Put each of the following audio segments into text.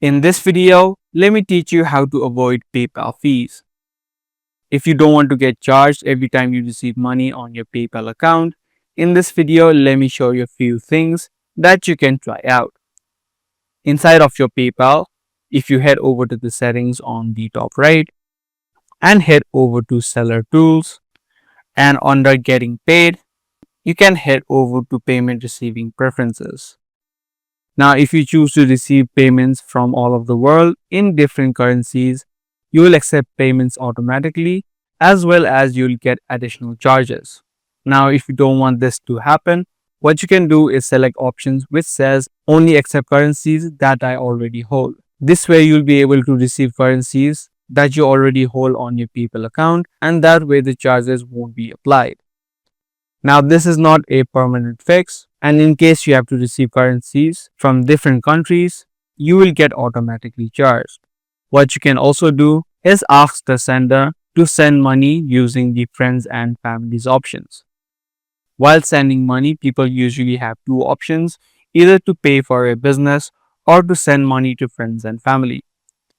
In this video, let me teach you how to avoid PayPal fees. If you don't want to get charged every time you receive money on your PayPal account, in this video, let me show you a few things that you can try out. Inside of your PayPal, if you head over to the settings on the top right and head over to Seller Tools, and under Getting Paid, you can head over to Payment Receiving Preferences. Now, if you choose to receive payments from all of the world in different currencies, you will accept payments automatically as well as you'll get additional charges. Now, if you don't want this to happen, what you can do is select options which says only accept currencies that I already hold. This way, you'll be able to receive currencies that you already hold on your PayPal account, and that way the charges won't be applied. Now, this is not a permanent fix, and in case you have to receive currencies from different countries, you will get automatically charged. What you can also do is ask the sender to send money using the friends and families options. While sending money, people usually have two options, either to pay for a business or to send money to friends and family.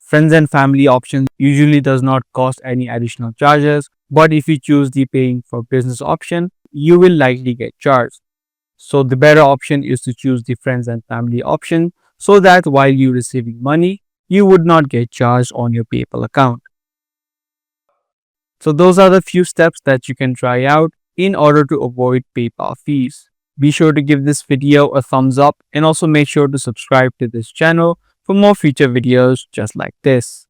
Friends and family option usually does not cost any additional charges, but if you choose the paying for business option, you will likely get charged. So the better option is to choose the friends and family option so that while you receiving money, you would not get charged on your PayPal account. So those are the few steps that you can try out in order to avoid PayPal fees. Be sure to give this video a thumbs up and also make sure to subscribe to this channel for more future videos just like this.